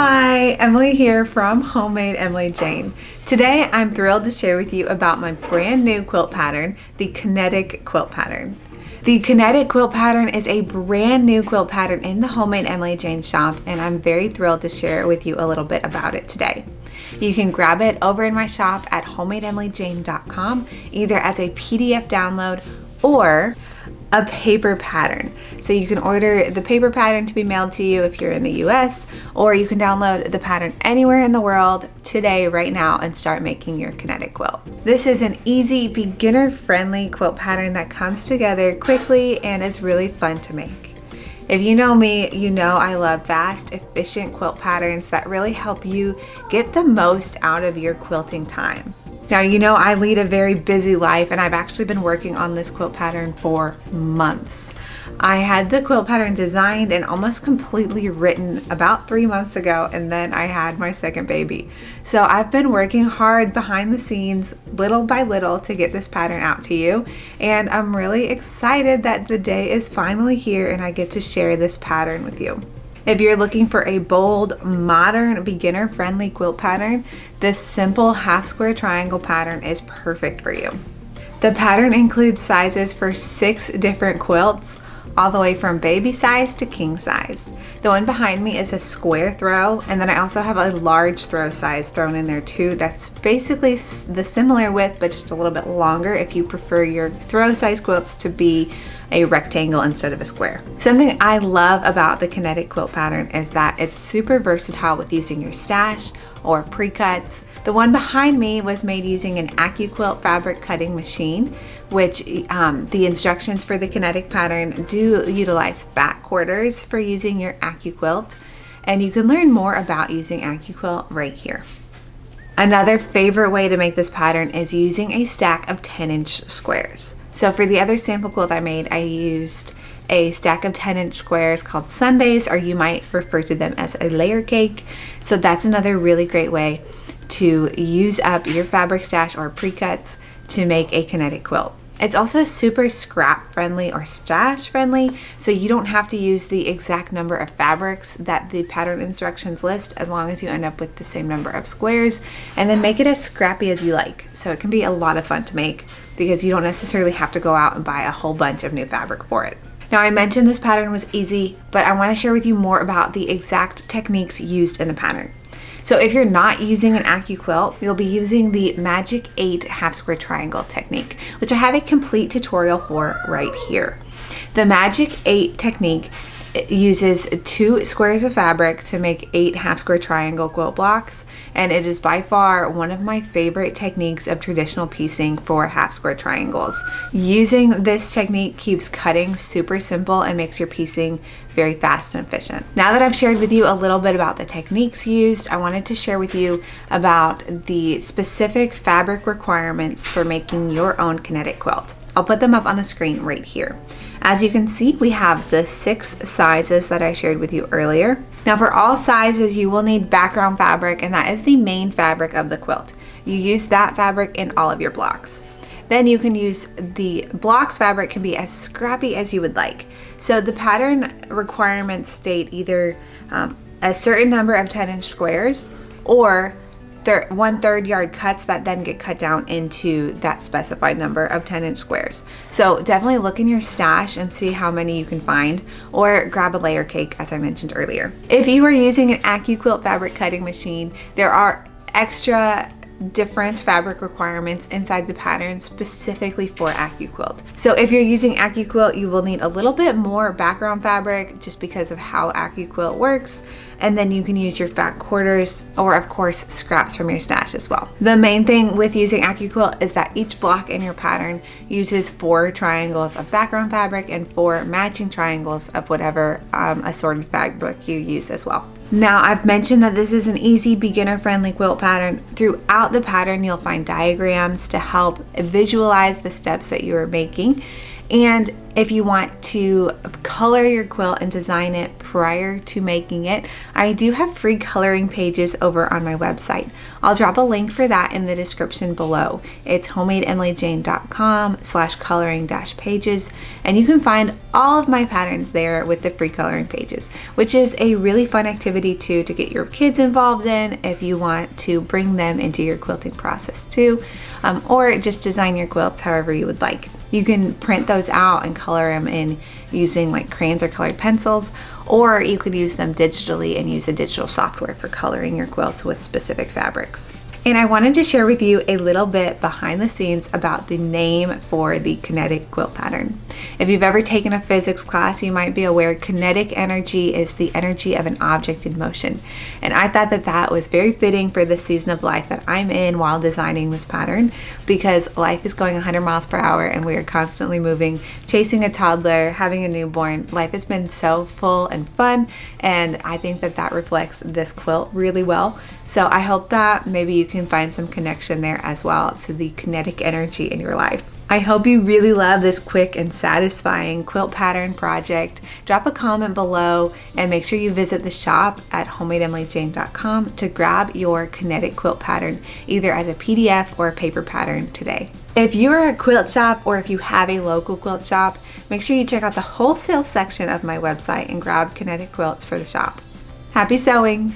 Hi, Emily here from Homemade Emily Jane. Today I'm thrilled to share with you about my brand new quilt pattern, the Kinetic Quilt Pattern. The Kinetic Quilt Pattern is a brand new quilt pattern in the Homemade Emily Jane shop, and I'm very thrilled to share with you a little bit about it today. You can grab it over in my shop at homemadeemilyjane.com, either as a PDF download or a paper pattern. So you can order the paper pattern to be mailed to you if you're in the US, or you can download the pattern anywhere in the world today, right now, and start making your kinetic quilt. This is an easy, beginner-friendly quilt pattern that comes together quickly and is really fun to make. If you know me, you know I love fast, efficient quilt patterns that really help you get the most out of your quilting time. Now, you know I lead a very busy life, and I've actually been working on this quilt pattern for months. I had the quilt pattern designed and almost completely written about 3 months ago, and then I had my second baby. So I've been working hard behind the scenes, little by little, to get this pattern out to you, and I'm really excited that the day is finally here and I get to share this pattern with you. If you're looking for a bold, modern, beginner-friendly quilt pattern, this simple half square triangle pattern is perfect for you. The pattern includes sizes for 6 different quilts, all the way from baby size to king size. The one behind me is a square throw, and then I also have a large throw size thrown in there too. That's basically the similar width, but just a little bit longer if you prefer your throw size quilts to be a rectangle instead of a square. Something I love about the Kinetic Quilt Pattern is that it's super versatile with using your stash or pre-cuts. The one behind me was made using an AccuQuilt fabric cutting machine, which the instructions for the Kinetic Pattern do utilize fat quarters for using your AccuQuilt, and you can learn more about using AccuQuilt right here. Another favorite way to make this pattern is using a stack of 10-inch squares. So for the other sample quilt I made, I used a stack of 10-inch squares called Sundays, or you might refer to them as a layer cake. So that's another really great way to use up your fabric stash or pre-cuts to make a kinetic quilt. It's also super scrap friendly or stash friendly, so you don't have to use the exact number of fabrics that the pattern instructions list, as long as you end up with the same number of squares, and then make it as scrappy as you like. So it can be a lot of fun to make because you don't necessarily have to go out and buy a whole bunch of new fabric for it. Now, I mentioned this pattern was easy, but I want to share with you more about the exact techniques used in the pattern. So if you're not using an AccuQuilt, you'll be using the Magic 8 half square triangle technique, which I have a complete tutorial for right here. The Magic 8 technique uses 2 squares of fabric to make 8 half square triangle quilt blocks, and it is by far one of my favorite techniques of traditional piecing for half square triangles. Using this technique keeps cutting super simple and makes your piecing very fast and efficient. Now that I've shared with you a little bit about the techniques used, I wanted to share with you about the specific fabric requirements for making your own kinetic quilt. I'll put them up on the screen right here. As you can see, we have the 6 sizes that I shared with you earlier. Now, for all sizes, you will need background fabric, and that is the main fabric of the quilt. You use that fabric in all of your blocks. Then you can use the blocks fabric, can be as scrappy as you would like. So the pattern requirements state either a certain number of 10-inch squares or 1/3 yard cuts that then get cut down into that specified number of 10-inch squares. So definitely look in your stash and see how many you can find, or grab a layer cake as I mentioned earlier. If you are using an AccuQuilt fabric cutting machine, there are extra different fabric requirements inside the pattern specifically for AccuQuilt. So if you're using AccuQuilt, you will need a little bit more background fabric just because of how AccuQuilt works, and then you can use your fat quarters or of course scraps from your stash as well. The main thing with using AccuQuilt is that each block in your pattern uses 4 triangles of background fabric and 4 matching triangles of whatever assorted fabric you use as well. Now, I've mentioned that this is an easy, beginner-friendly quilt pattern. Throughout the pattern, you'll find diagrams to help visualize the steps that you are making. And If you want to color your quilt and design it prior to making it, I do have free coloring pages over on my website. I'll drop a link for that in the description below. It's homemadeemilykjane.com/coloring-pages, and you can find all of my patterns there with the free coloring pages, which is a really fun activity too to get your kids involved in if you want to bring them into your quilting process too, or just design your quilts however you would like. You can print those out and color them in using like crayons or colored pencils, or you could use them digitally and use a digital software for coloring your quilts with specific fabrics. And I wanted to share with you a little bit behind the scenes about the name for the Kinetic Quilt Pattern. If you've ever taken a physics class, you might be aware kinetic energy is the energy of an object in motion. And I thought that that was very fitting for the season of life that I'm in while designing this pattern, because life is going 100 miles per hour and we are constantly moving, chasing a toddler, having a newborn. Life has been so full and fun, and I think that that reflects this quilt really well. So I hope that maybe you can find some connection there as well to the kinetic energy in your life. I hope you really love this quick and satisfying quilt pattern project. Drop a comment below and make sure you visit the shop at homemadeemilykjane.com to grab your Kinetic Quilt Pattern either as a PDF or a paper pattern today. If you're a quilt shop or if you have a local quilt shop, make sure you check out the wholesale section of my website and grab Kinetic Quilts for the shop. Happy sewing!